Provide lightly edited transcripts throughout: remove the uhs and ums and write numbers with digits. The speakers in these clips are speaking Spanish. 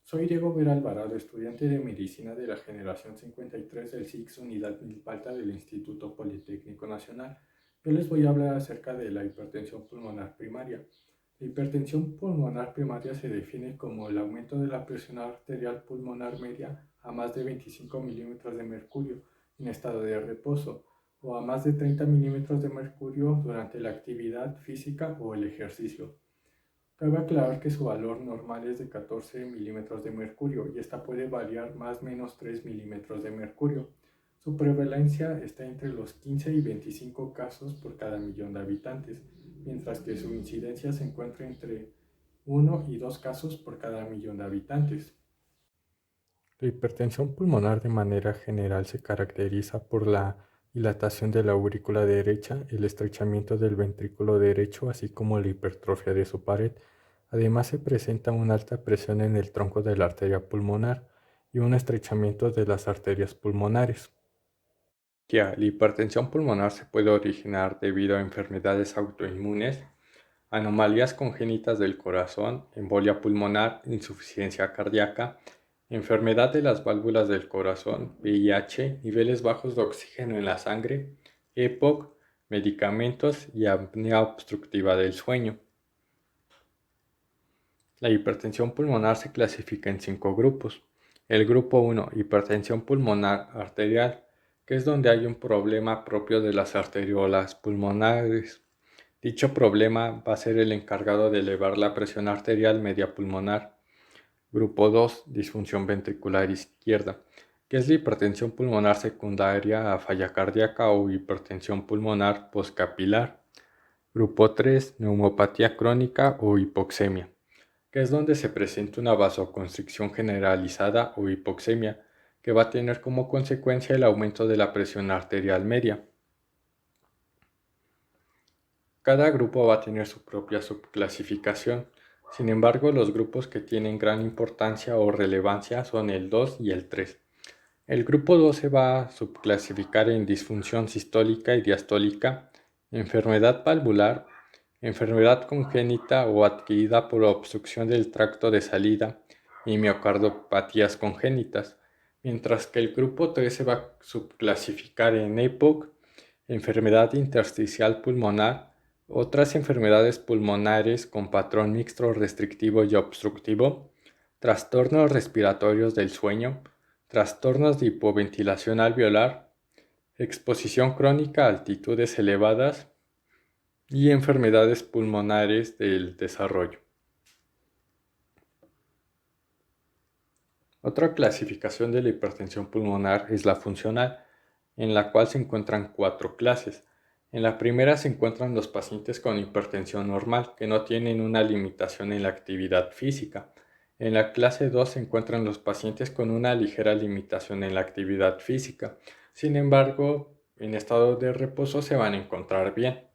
Soy Diego Vera Alvarado, estudiante de Medicina de la generación 53 del SIX Unidad Milpalta del Instituto Politécnico Nacional. Yo les voy a hablar acerca de la hipertensión pulmonar primaria. La hipertensión pulmonar primaria se define como el aumento de la presión arterial pulmonar media a más de 25 milímetros de mercurio en estado de reposo o a más de 30 milímetros de mercurio durante la actividad física o el ejercicio. Cabe aclarar que su valor normal es de 14 milímetros de mercurio y esta puede variar más o menos 3 milímetros de mercurio. Su prevalencia está entre los 15 y 25 casos por cada millón de habitantes, mientras que su incidencia se encuentra entre 1 y 2 casos por cada millón de habitantes. La hipertensión pulmonar de manera general se caracteriza por la dilatación de la aurícula derecha, el estrechamiento del ventrículo derecho, así como la hipertrofia de su pared. Además se presenta una alta presión en el tronco de la arteria pulmonar y un estrechamiento de las arterias pulmonares. La hipertensión pulmonar se puede originar debido a enfermedades autoinmunes, anomalías congénitas del corazón, embolia pulmonar, insuficiencia cardíaca, enfermedad de las válvulas del corazón, VIH, niveles bajos de oxígeno en la sangre, EPOC, medicamentos y apnea obstructiva del sueño. La hipertensión pulmonar se clasifica en 5 grupos. El grupo 1, hipertensión pulmonar arterial, que es donde hay un problema propio de las arteriolas pulmonares. Dicho problema va a ser el encargado de elevar la presión arterial media pulmonar. Grupo 2, disfunción ventricular izquierda, que es la hipertensión pulmonar secundaria a falla cardíaca o hipertensión pulmonar postcapilar. Grupo 3, neumopatía crónica o hipoxemia, que es donde se presenta una vasoconstricción generalizada o hipoxemia, que va a tener como consecuencia el aumento de la presión arterial media. Cada grupo va a tener su propia subclasificación. Sin embargo, los grupos que tienen gran importancia o relevancia son el 2 y el 3. El grupo 2 se va a subclasificar en disfunción sistólica y diastólica, enfermedad valvular, enfermedad congénita o adquirida por obstrucción del tracto de salida y miocardiopatías congénitas, mientras que el grupo 3 se va a subclasificar en EPOC, enfermedad intersticial pulmonar, otras enfermedades pulmonares con patrón mixto restrictivo y obstructivo, trastornos respiratorios del sueño, trastornos de hipoventilación alveolar, exposición crónica a altitudes elevadas y enfermedades pulmonares del desarrollo. Otra clasificación de la hipertensión pulmonar es la funcional, en la cual se encuentran 4 clases. En la primera se encuentran los pacientes con hipertensión normal, que no tienen una limitación en la actividad física. En la clase 2 se encuentran los pacientes con una ligera limitación en la actividad física. Sin embargo, en estado de reposo se van a encontrar bien.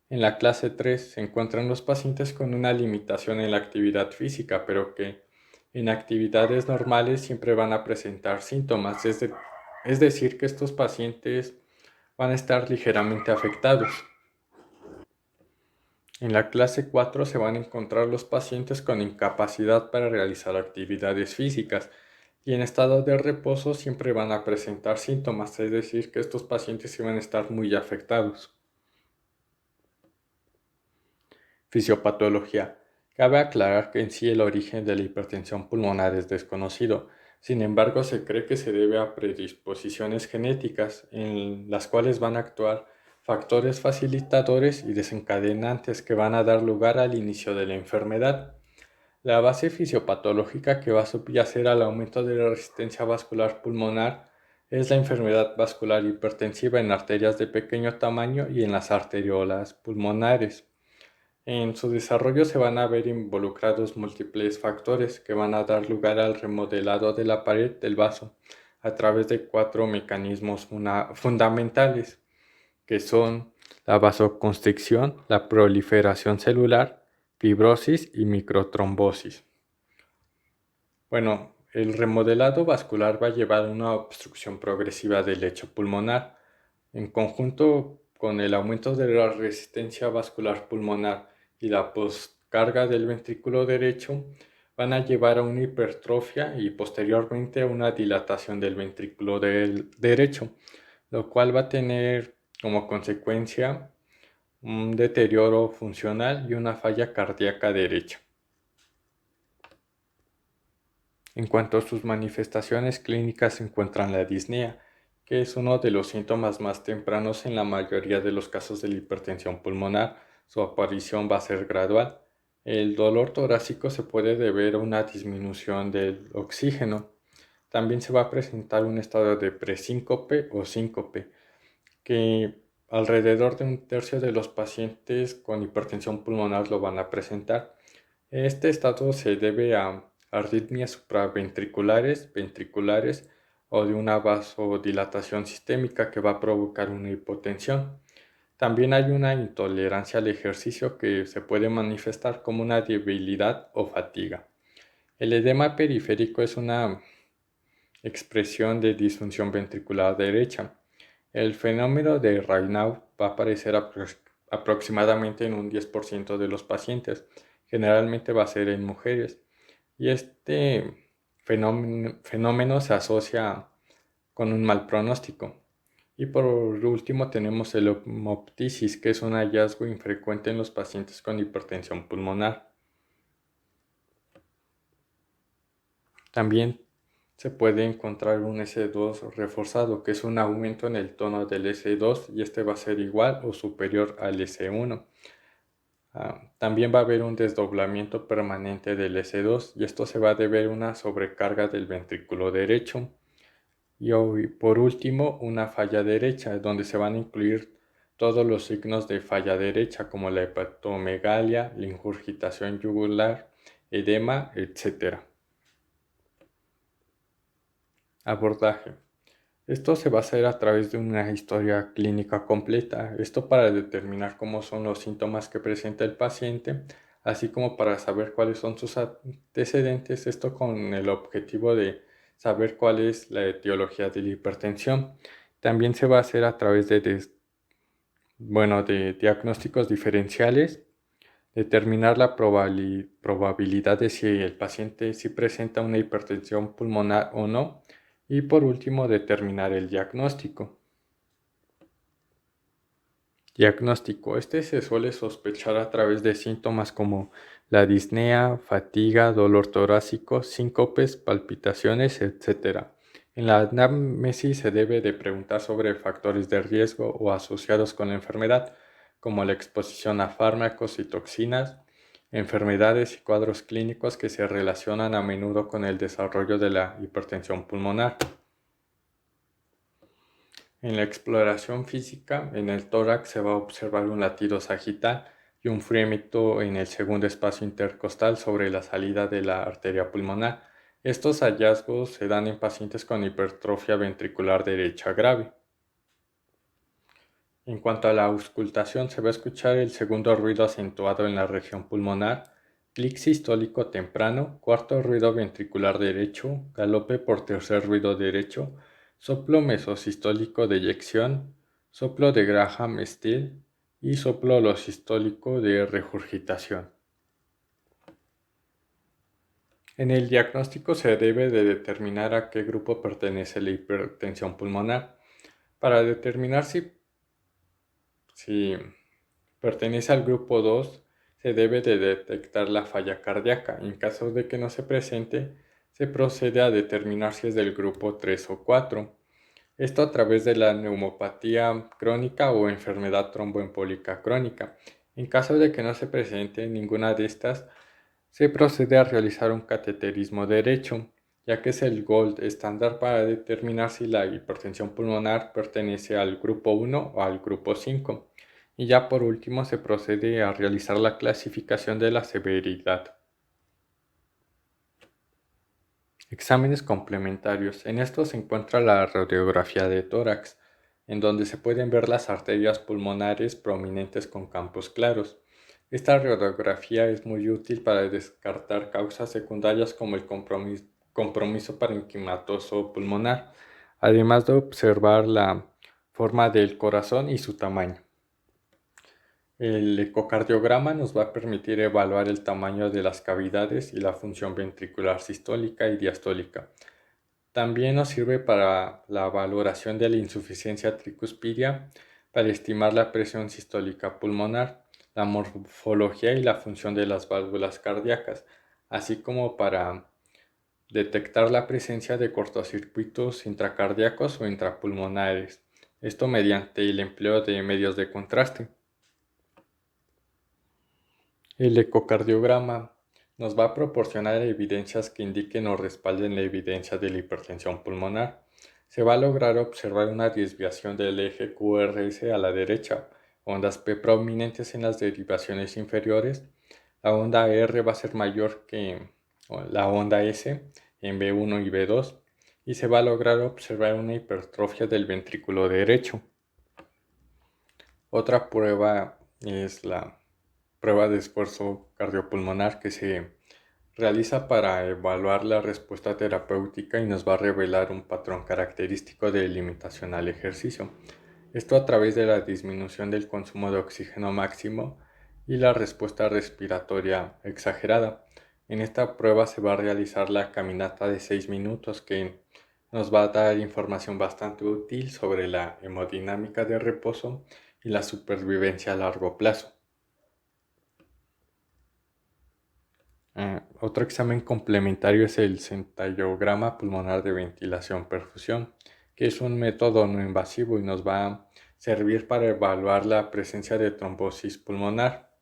En la clase 3 se encuentran los pacientes con una limitación en la actividad física, pero que en actividades normales siempre van a presentar síntomas, es decir, que estos pacientes van a estar ligeramente afectados. En la clase 4 se van a encontrar los pacientes con incapacidad para realizar actividades físicas y en estado de reposo siempre van a presentar síntomas, es decir, que estos pacientes sí van a estar muy afectados. Fisiopatología. Cabe aclarar que en sí el origen de la hipertensión pulmonar es desconocido. Sin embargo, se cree que se debe a predisposiciones genéticas en las cuales van a actuar factores facilitadores y desencadenantes que van a dar lugar al inicio de la enfermedad. La base fisiopatológica que va a subyacer al aumento de la resistencia vascular pulmonar es la enfermedad vascular hipertensiva en arterias de pequeño tamaño y en las arteriolas pulmonares. En su desarrollo se van a ver involucrados múltiples factores que van a dar lugar al remodelado de la pared del vaso a través de 4 mecanismos fundamentales, que son la vasoconstricción, la proliferación celular, fibrosis y microtrombosis. Bueno, el remodelado vascular va a llevar a una obstrucción progresiva del lecho pulmonar. En conjunto con el aumento de la resistencia vascular pulmonar y la poscarga del ventrículo derecho, van a llevar a una hipertrofia y posteriormente a una dilatación del ventrículo derecho, lo cual va a tener como consecuencia un deterioro funcional y una falla cardíaca derecha. En cuanto a sus manifestaciones clínicas se encuentran la disnea, que es uno de los síntomas más tempranos en la mayoría de los casos de la hipertensión pulmonar. Su aparición va a ser gradual. El dolor torácico se puede deber a una disminución del oxígeno. También se va a presentar un estado de presíncope o síncope, que alrededor de un tercio de los pacientes con hipertensión pulmonar lo van a presentar. Este estado se debe a arritmias supraventriculares, ventriculares o de una vasodilatación sistémica que va a provocar una hipotensión. También hay una intolerancia al ejercicio que se puede manifestar como una debilidad o fatiga. El edema periférico es una expresión de disfunción ventricular derecha. El fenómeno de Raynaud va a aparecer aproximadamente en un 10% de los pacientes. Generalmente va a ser en mujeres. Y este fenómeno se asocia con un mal pronóstico. Y por último tenemos el hemoptisis, que es un hallazgo infrecuente en los pacientes con hipertensión pulmonar. También se puede encontrar un S2 reforzado, que es un aumento en el tono del S2 y este va a ser igual o superior al S1. También va a haber un desdoblamiento permanente del S2 y esto se va a deber a una sobrecarga del ventrículo derecho. Y hoy, por último, una falla derecha, donde se van a incluir todos los signos de falla derecha, como la hepatomegalia, la ingurgitación yugular, edema, etc. Abordaje. Esto se va a hacer a través de una historia clínica completa, esto para determinar cómo son los síntomas que presenta el paciente, así como para saber cuáles son sus antecedentes, esto con el objetivo de saber cuál es la etiología de la hipertensión. También se va a hacer a través de diagnósticos diferenciales, determinar la probabilidad de si el paciente sí presenta una hipertensión pulmonar o no, y por último determinar el diagnóstico. Diagnóstico. Este se suele sospechar a través de síntomas como la disnea, fatiga, dolor torácico, síncopes, palpitaciones, etc. En la anamnesis se debe de preguntar sobre factores de riesgo o asociados con la enfermedad, como la exposición a fármacos y toxinas, enfermedades y cuadros clínicos que se relacionan a menudo con el desarrollo de la hipertensión pulmonar. En la exploración física, en el tórax se va a observar un latido sagital y un frímito en el segundo espacio intercostal sobre la salida de la arteria pulmonar. Estos hallazgos se dan en pacientes con hipertrofia ventricular derecha grave. En cuanto a la auscultación, se va a escuchar el segundo ruido acentuado en la región pulmonar, clic sistólico temprano, cuarto ruido ventricular derecho, galope por tercer ruido derecho, soplo mesosistólico de eyección, soplo de Graham-Still y soplo holosistólico de regurgitación. En el diagnóstico se debe de determinar a qué grupo pertenece la hipertensión pulmonar. Para determinar si pertenece al grupo 2, se debe de detectar la falla cardíaca. En caso de que no se presente, se procede a determinar si es del grupo 3 o 4. Esto a través de la neumopatía crónica o enfermedad tromboembólica crónica. En caso de que no se presente ninguna de estas, se procede a realizar un cateterismo derecho, ya que es el gold estándar para determinar si la hipertensión pulmonar pertenece al grupo 1 o al grupo 5. Y ya por último se procede a realizar la clasificación de la severidad. Exámenes complementarios. En esto se encuentra la radiografía de tórax, en donde se pueden ver las arterias pulmonares prominentes con campos claros. Esta radiografía es muy útil para descartar causas secundarias como el compromiso parenquimatoso pulmonar, además de observar la forma del corazón y su tamaño. El ecocardiograma nos va a permitir evaluar el tamaño de las cavidades y la función ventricular sistólica y diastólica. También nos sirve para la valoración de la insuficiencia tricuspidia, para estimar la presión sistólica pulmonar, la morfología y la función de las válvulas cardíacas, así como para detectar la presencia de cortocircuitos intracardíacos o intrapulmonares, esto mediante el empleo de medios de contraste. El ecocardiograma nos va a proporcionar evidencias que indiquen o respalden la evidencia de la hipertensión pulmonar. Se va a lograr observar una desviación del eje QRS a la derecha, ondas P prominentes en las derivaciones inferiores. La onda R va a ser mayor que la onda S en B1 y B2 y se va a lograr observar una hipertrofia del ventrículo derecho. Otra prueba es la prueba de esfuerzo cardiopulmonar que se realiza para evaluar la respuesta terapéutica y nos va a revelar un patrón característico de limitación al ejercicio. Esto a través de la disminución del consumo de oxígeno máximo y la respuesta respiratoria exagerada. En esta prueba se va a realizar la caminata de 6 minutos que nos va a dar información bastante útil sobre la hemodinámica de reposo y la supervivencia a largo plazo. Otro examen complementario es el centellograma pulmonar de ventilación-perfusión, que es un método no invasivo y nos va a servir para evaluar la presencia de trombosis pulmonar.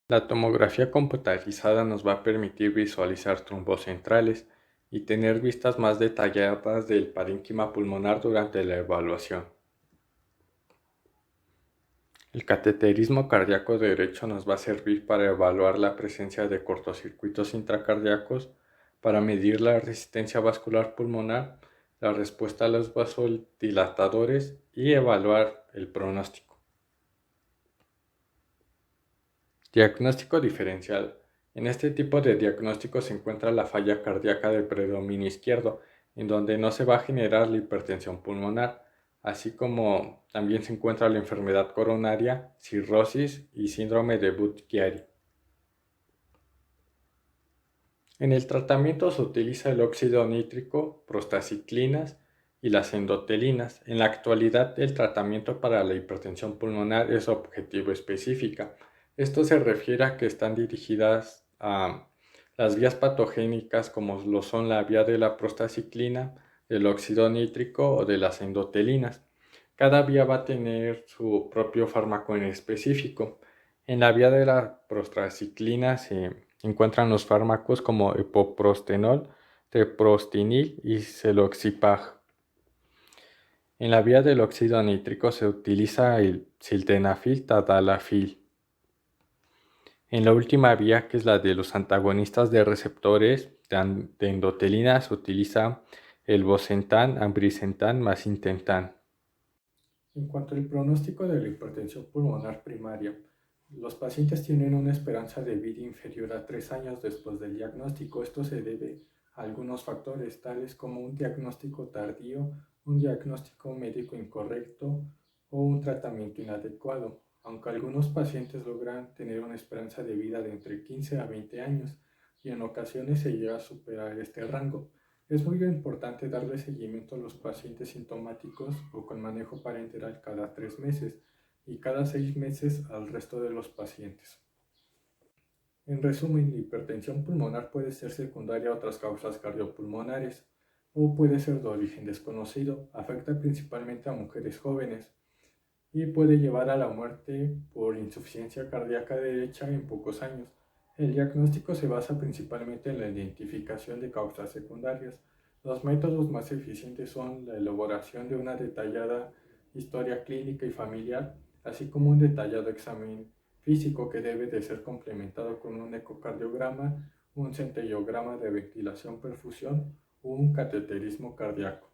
La tomografía computarizada nos va a permitir visualizar trombos centrales y tener vistas más detalladas del parénquima pulmonar durante la evaluación. El cateterismo cardíaco derecho nos va a servir para evaluar la presencia de cortocircuitos intracardíacos, para medir la resistencia vascular pulmonar, la respuesta a los vasodilatadores y evaluar el pronóstico. Diagnóstico diferencial. En este tipo de diagnóstico se encuentra la falla cardíaca de predominio izquierdo, en donde no se va a generar la hipertensión pulmonar, así como también se encuentra la enfermedad coronaria, cirrosis y síndrome de Budd-Chiari. En el tratamiento se utiliza el óxido nítrico, prostaciclinas y las endotelinas. En la actualidad, el tratamiento para la hipertensión pulmonar es objetivo específica. Esto se refiere a que están dirigidas a las vías patogénicas como lo son la vía de la prostaciclina, del óxido nítrico o de las endotelinas. Cada vía va a tener su propio fármaco en específico. En la vía de la prostaciclina se encuentran los fármacos como epoprostenol, treprostinil y celoxipag. En la vía del óxido nítrico se utiliza el sildenafil tadalafil. En la última vía, que es la de los antagonistas de receptores de endotelina, se utiliza el bosentan, ambrisentan más intentan. En cuanto al pronóstico de la hipertensión pulmonar primaria, los pacientes tienen una esperanza de vida inferior a 3 años después del diagnóstico. Esto se debe a algunos factores, tales como un diagnóstico tardío, un diagnóstico médico incorrecto o un tratamiento inadecuado. Aunque algunos pacientes logran tener una esperanza de vida de entre 15 a 20 años y en ocasiones se llega a superar este rango. Es muy importante darle seguimiento a los pacientes sintomáticos o con manejo parenteral cada 3 meses y cada 6 meses al resto de los pacientes. En resumen, la hipertensión pulmonar puede ser secundaria a otras causas cardiopulmonares o puede ser de origen desconocido. Afecta principalmente a mujeres jóvenes y puede llevar a la muerte por insuficiencia cardíaca derecha en pocos años. El diagnóstico se basa principalmente en la identificación de causas secundarias. Los métodos más eficientes son la elaboración de una detallada historia clínica y familiar, así como un detallado examen físico que debe de ser complementado con un ecocardiograma, un centellograma de ventilación-perfusión o un cateterismo cardíaco.